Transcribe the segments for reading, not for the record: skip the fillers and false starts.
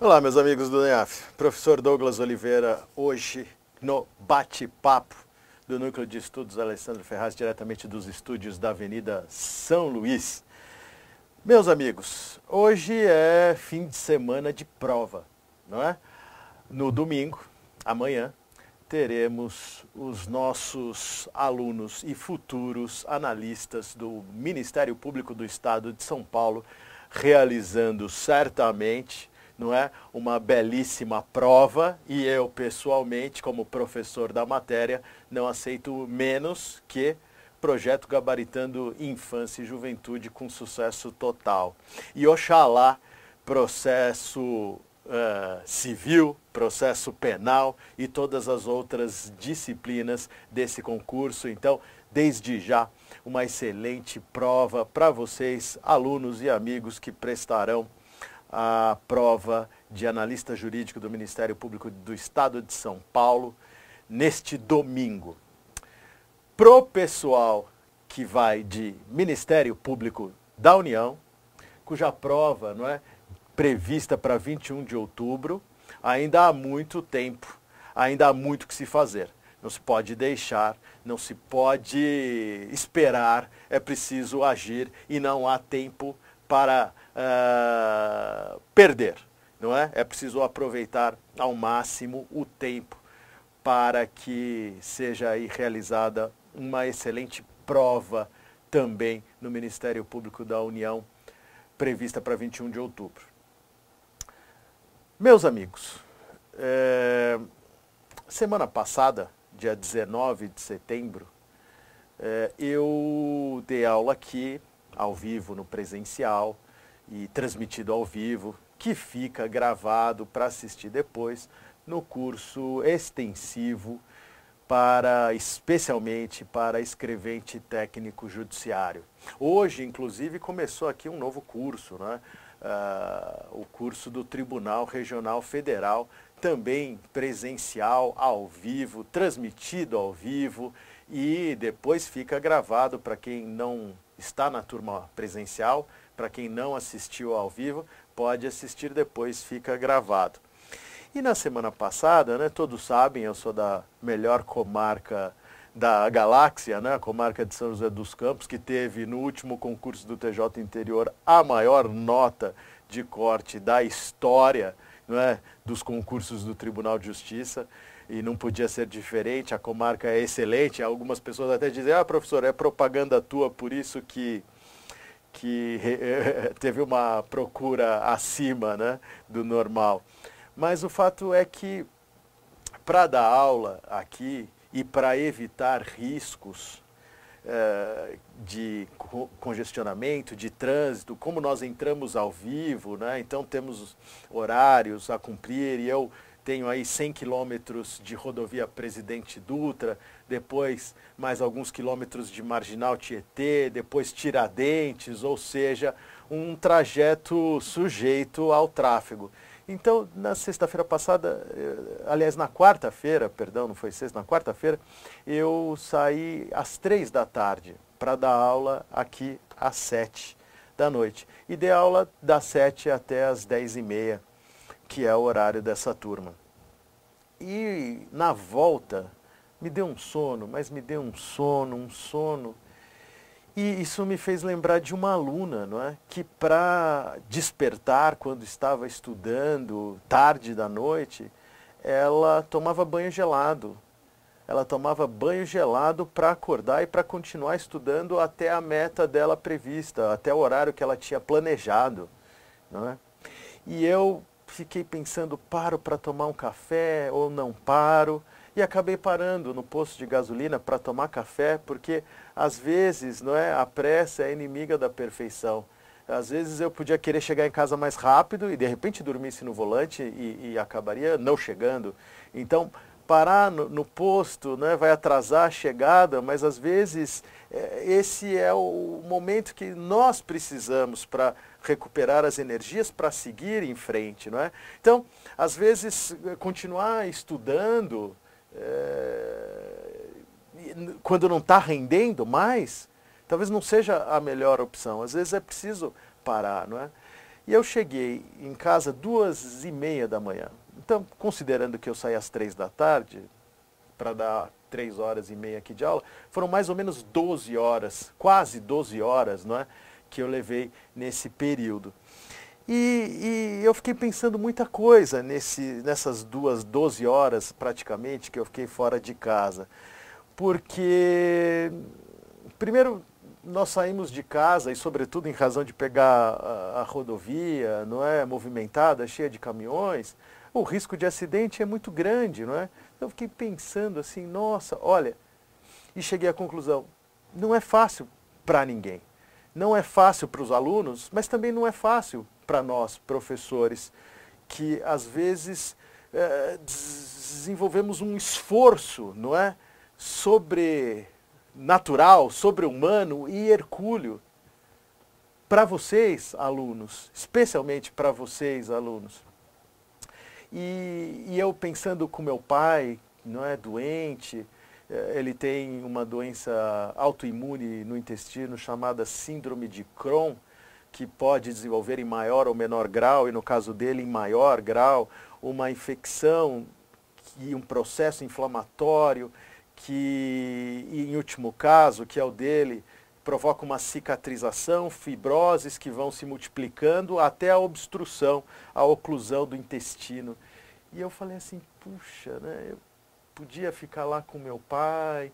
Olá, meus amigos do NEAF. Professor Douglas Oliveira, hoje no bate-papo do Núcleo de Estudos Alessandro Ferraz, diretamente dos estúdios da Avenida São Luís. Meus amigos, hoje é fim de semana de prova, não é? No domingo, amanhã, teremos os nossos alunos e futuros analistas do Ministério Público do Estado de São Paulo realizando certamente, não é, uma belíssima prova, e eu pessoalmente, como professor da matéria, não aceito menos que projeto gabaritando infância e juventude com sucesso total. E oxalá processo civil, processo penal e todas as outras disciplinas desse concurso. Então, desde já, uma excelente prova para vocês, alunos e amigos que prestarão a prova de analista jurídico do Ministério Público do Estado de São Paulo neste domingo. Pro pessoal que vai de Ministério Público da União, cuja prova, não é, prevista para 21 de outubro, ainda há muito tempo, ainda há muito que se fazer. Não se pode deixar, não se pode esperar, é preciso agir e não há tempo para perder, não é? É preciso aproveitar ao máximo o tempo para que seja aí realizada uma excelente prova também no Ministério Público da União, prevista para 21 de outubro. Meus amigos, semana passada, dia 19 de setembro, eu dei aula aqui, ao vivo, no presencial, e transmitido ao vivo, que fica gravado para assistir depois no curso extensivo especialmente para escrevente técnico judiciário. Hoje, inclusive, começou aqui um novo curso, né? O curso do Tribunal Regional Federal, também presencial, ao vivo, transmitido ao vivo, e depois fica gravado para quem não está na turma presencial, para quem não assistiu ao vivo, pode assistir depois, fica gravado. E na semana passada, né, todos sabem, eu sou da melhor comarca da galáxia, né, a comarca de São José dos Campos, que teve no último concurso do TJ Interior a maior nota de corte da história, não é, dos concursos do Tribunal de Justiça, e não podia ser diferente, a comarca é excelente. Algumas pessoas até dizem, professor, é propaganda tua, por isso que teve uma procura acima, né, do normal. Mas o fato é que, para dar aula aqui e para evitar riscos de congestionamento, de trânsito, como nós entramos ao vivo, né, então temos horários a cumprir, e eu tenho aí 100 quilômetros de rodovia Presidente Dutra, depois mais alguns quilômetros de Marginal Tietê, depois Tiradentes, ou seja, um trajeto sujeito ao tráfego. Então, na sexta-feira passada, aliás, na quarta-feira, perdão, não foi sexta, na quarta-feira, eu saí às 3 da tarde para dar aula aqui às 7 da noite. E dei aula das 7 até às 10h30, que é o horário dessa turma. E na volta, me deu um sono, mas me deu um sono. E isso me fez lembrar de uma aluna, não é? Que para despertar, quando estava estudando, tarde da noite, ela tomava banho gelado. Ela tomava banho gelado para acordar e para continuar estudando até a meta dela prevista, até o horário que ela tinha planejado, não é? E eu fiquei pensando, paro para tomar um café ou não paro? E acabei parando no posto de gasolina para tomar café, porque às vezes, não é, a pressa é inimiga da perfeição. Às vezes eu podia querer chegar em casa mais rápido e de repente dormisse no volante e acabaria não chegando. Então, parar no posto, né, vai atrasar a chegada, mas às vezes esse é o momento que nós precisamos para recuperar as energias para seguir em frente, não é? Então, às vezes, continuar estudando, quando não está rendendo mais, talvez não seja a melhor opção. Às vezes é preciso parar, não é? E eu cheguei em casa 2h30 da manhã. Então, considerando que eu saí às 3 da tarde, para dar 3h30 aqui de aula, foram mais ou menos 12 horas, quase 12 horas, não é, que eu levei nesse período. E eu fiquei pensando muita coisa nessas 12 horas, praticamente, que eu fiquei fora de casa. Porque, primeiro, nós saímos de casa, e sobretudo em razão de pegar a rodovia, não é, movimentada, cheia de caminhões, o risco de acidente é muito grande, não é? Eu fiquei pensando assim, nossa, olha, e cheguei à conclusão, não é fácil para ninguém. Não é fácil para os alunos, mas também não é fácil para nós, professores, que às vezes desenvolvemos um esforço, não é, sobrenatural, sobre-humano e hercúleo para vocês, alunos, especialmente para vocês, alunos. E eu pensando com meu pai, não é, doente, ele tem uma doença autoimune no intestino chamada síndrome de Crohn, que pode desenvolver em maior ou menor grau, e no caso dele em maior grau, uma infecção e um processo inflamatório que, em último caso, que é o dele, provoca uma cicatrização, fibroses que vão se multiplicando até a obstrução, a oclusão do intestino. E eu falei assim, puxa, né, eu podia ficar lá com meu pai,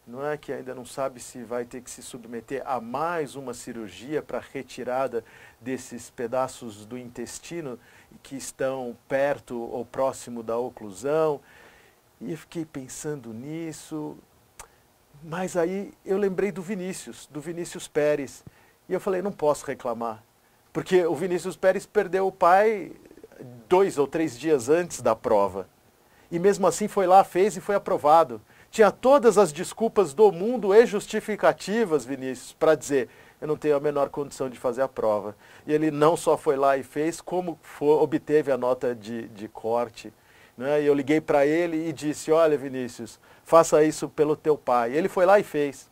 não é, que ainda não sabe se vai ter que se submeter a mais uma cirurgia para retirada desses pedaços do intestino que estão perto ou próximo da oclusão. E eu fiquei pensando nisso, mas aí eu lembrei do Vinícius Pérez, e eu falei, não posso reclamar, porque o Vinícius Pérez perdeu o pai 2 ou 3 dias antes da prova. E mesmo assim foi lá, fez e foi aprovado. Tinha todas as desculpas do mundo e justificativas, Vinícius, para dizer, eu não tenho a menor condição de fazer a prova. E ele não só foi lá e fez, como obteve a nota de corte. Né? E eu liguei para ele e disse, olha, Vinícius, faça isso pelo teu pai. E ele foi lá e fez.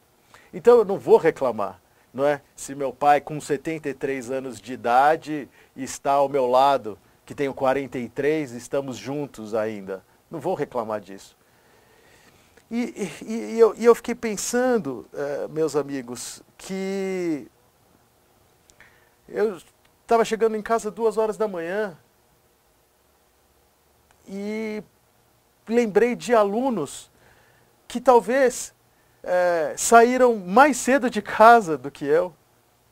Então eu não vou reclamar, não é? Se meu pai, com 73 anos de idade, está ao meu lado, que tenho 43, estamos juntos ainda. Não vou reclamar disso. E eu fiquei pensando, meus amigos, que eu estava chegando em casa 2 horas da manhã e lembrei de alunos que talvez saíram mais cedo de casa do que eu,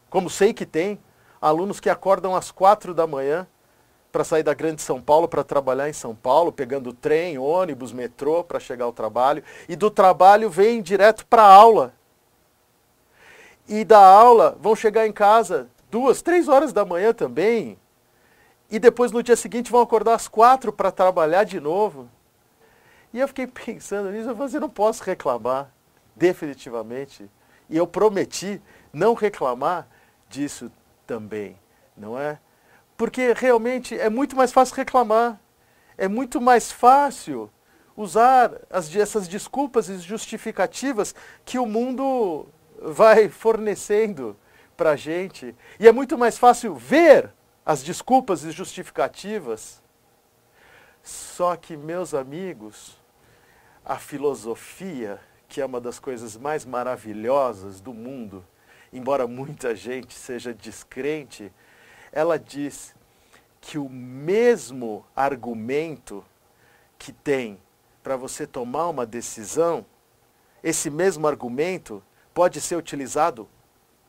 como sei que tem, alunos que acordam às 4 da manhã, para sair da Grande São Paulo para trabalhar em São Paulo, pegando trem, ônibus, metrô para chegar ao trabalho, e do trabalho vêm direto para a aula. E da aula vão chegar em casa 2, 3 horas da manhã também, e depois no dia seguinte vão acordar às 4 para trabalhar de novo. E eu fiquei pensando nisso, eu falei, eu não posso reclamar, definitivamente. E eu prometi não reclamar disso também, não é? Porque realmente é muito mais fácil reclamar, é muito mais fácil usar essas desculpas e justificativas que o mundo vai fornecendo para a gente. E é muito mais fácil ver as desculpas e justificativas. Só que, meus amigos, a filosofia, que é uma das coisas mais maravilhosas do mundo, embora muita gente seja descrente, ela diz que o mesmo argumento que tem para você tomar uma decisão, esse mesmo argumento pode ser utilizado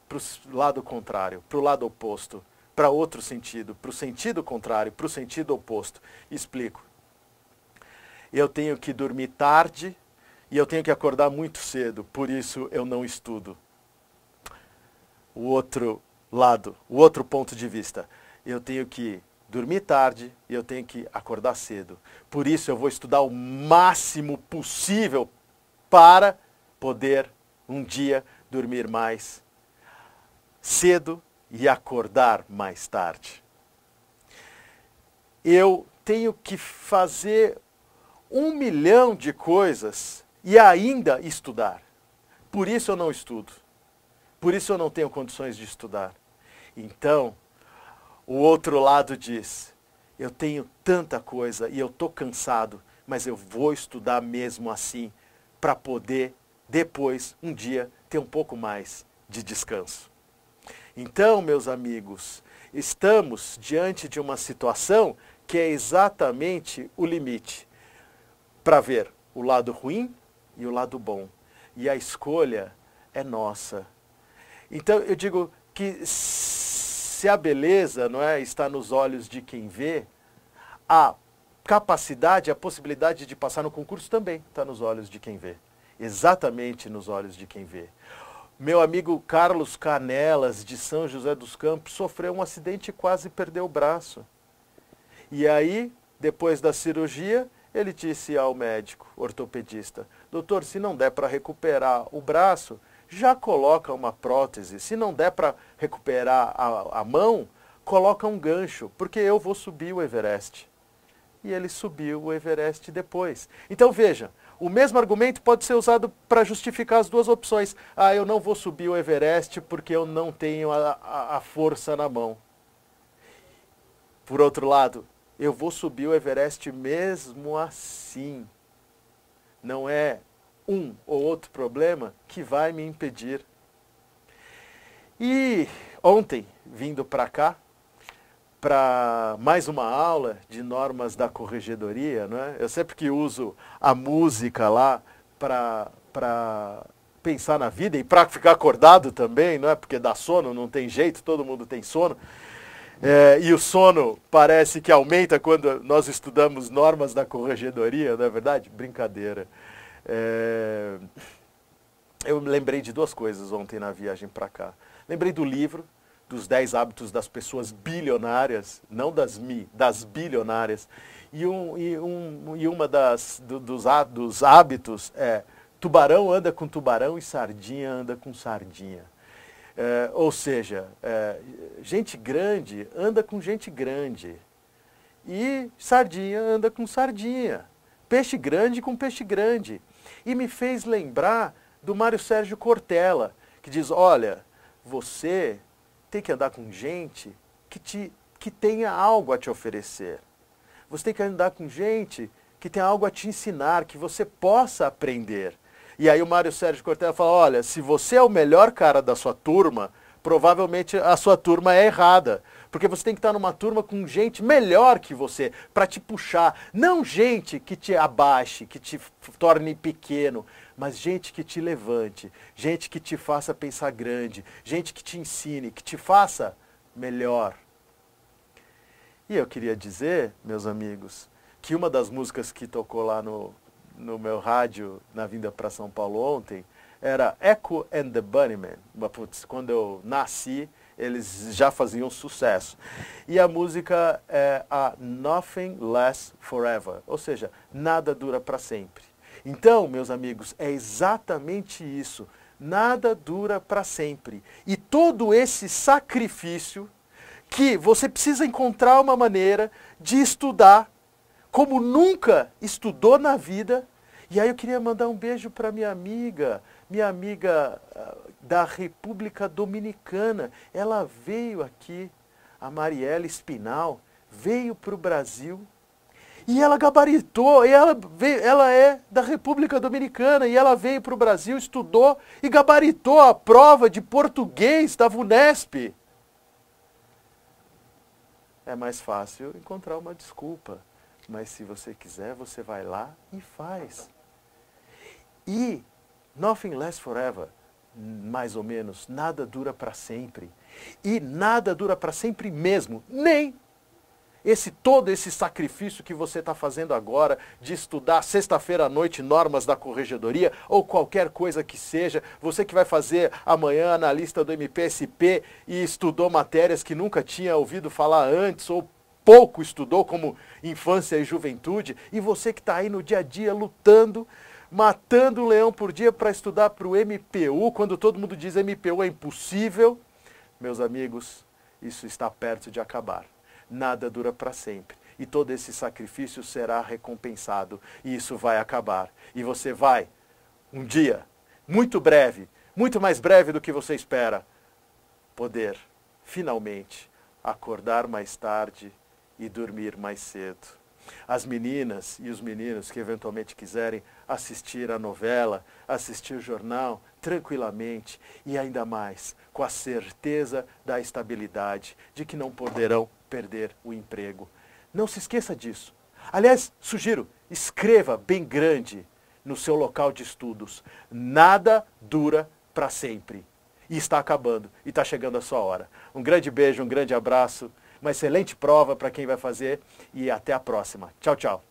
para o lado contrário, para o lado oposto, para outro sentido, para o sentido contrário, para o sentido oposto. Explico. Eu tenho que dormir tarde e eu tenho que acordar muito cedo, por isso eu não estudo. O outro lado, o outro ponto de vista. Eu tenho que dormir tarde e eu tenho que acordar cedo. Por isso eu vou estudar o máximo possível para poder um dia dormir mais cedo e acordar mais tarde. Eu tenho que fazer 1 milhão de coisas e ainda estudar. Por isso eu não estudo. Por isso eu não tenho condições de estudar. Então, o outro lado diz, eu tenho tanta coisa e eu estou cansado, mas eu vou estudar mesmo assim, para poder, depois, um dia, ter um pouco mais de descanso. Então, meus amigos, estamos diante de uma situação que é exatamente o limite para ver o lado ruim e o lado bom. E a escolha é nossa. Então, eu digo que se a beleza, não é, está nos olhos de quem vê, a capacidade, a possibilidade de passar no concurso também está nos olhos de quem vê. Exatamente nos olhos de quem vê. Meu amigo Carlos Canelas, de São José dos Campos, sofreu um acidente e quase perdeu o braço. E aí, depois da cirurgia, ele disse ao médico ortopedista, doutor, se não der para recuperar o braço, já coloca uma prótese. Se não der para recuperar a mão, coloca um gancho, porque eu vou subir o Everest. E ele subiu o Everest depois. Então veja, o mesmo argumento pode ser usado para justificar as duas opções. Ah, eu não vou subir o Everest porque eu não tenho a força na mão. Por outro lado, eu vou subir o Everest mesmo assim. Não é um ou outro problema que vai me impedir. E ontem, vindo para cá, para mais uma aula de normas da corregedoria, não é? Eu sempre que uso a música lá para pensar na vida e para ficar acordado também, não é? Porque dá sono, não tem jeito, todo mundo tem sono. E o sono parece que aumenta quando nós estudamos normas da corregedoria, não é verdade? Brincadeira. Eu lembrei de duas coisas ontem na viagem para cá. Lembrei do livro, dos 10 hábitos das pessoas bilionárias, não das bilionárias. E uma dos hábitos é tubarão anda com tubarão e sardinha anda com sardinha. Ou seja, gente grande anda com gente grande. E sardinha anda com sardinha. Peixe grande com peixe grande. E me fez lembrar do Mário Sérgio Cortella, que diz, olha, você tem que andar com gente que tenha algo a te oferecer. Você tem que andar com gente que tenha algo a te ensinar, que você possa aprender. E aí o Mário Sérgio Cortella fala, olha, se você é o melhor cara da sua turma, provavelmente a sua turma é errada. Porque você tem que estar numa turma com gente melhor que você, para te puxar. Não gente que te abaixe, que te torne pequeno, mas gente que te levante, gente que te faça pensar grande, gente que te ensine, que te faça melhor. E eu queria dizer, meus amigos, que uma das músicas que tocou lá no meu rádio, na vinda para São Paulo ontem, era Echo and the Bunnymen. Putz, quando eu nasci, eles já faziam sucesso. E a música é a Nothing Lasts Forever, ou seja, nada dura para sempre. Então, meus amigos, é exatamente isso. Nada dura para sempre. E todo esse sacrifício que você precisa encontrar uma maneira de estudar como nunca estudou na vida. E aí eu queria mandar um beijo para minha amiga da República Dominicana. Ela veio aqui, a Mariela Espinal, veio para o Brasil e ela gabaritou, e ela é da República Dominicana, e ela veio para o Brasil, estudou e gabaritou a prova de português da VUNESP. É mais fácil encontrar uma desculpa, mas se você quiser, você vai lá e faz. E Nothing Lasts Forever, mais ou menos, nada dura para sempre. E nada dura para sempre mesmo, nem todo esse sacrifício que você está fazendo agora de estudar sexta-feira à noite normas da corregedoria ou qualquer coisa que seja, você que vai fazer amanhã analista do MPSP e estudou matérias que nunca tinha ouvido falar antes ou pouco estudou, como infância e juventude, e você que está aí no dia a dia lutando, matando um leão por dia para estudar para o MPU, quando todo mundo diz MPU é impossível, meus amigos, isso está perto de acabar. Nada dura para sempre. E todo esse sacrifício será recompensado. E isso vai acabar. E você vai, um dia, muito breve, muito mais breve do que você espera, poder, finalmente, acordar mais tarde e dormir mais cedo. As meninas e os meninos que eventualmente quiserem assistir a novela, assistir o jornal, tranquilamente e ainda mais com a certeza da estabilidade, de que não poderão perder o emprego. Não se esqueça disso. Aliás, sugiro, escreva bem grande no seu local de estudos: nada dura para sempre. E está acabando, e está chegando a sua hora. Um grande beijo, um grande abraço, uma excelente prova para quem vai fazer e até a próxima. Tchau, tchau.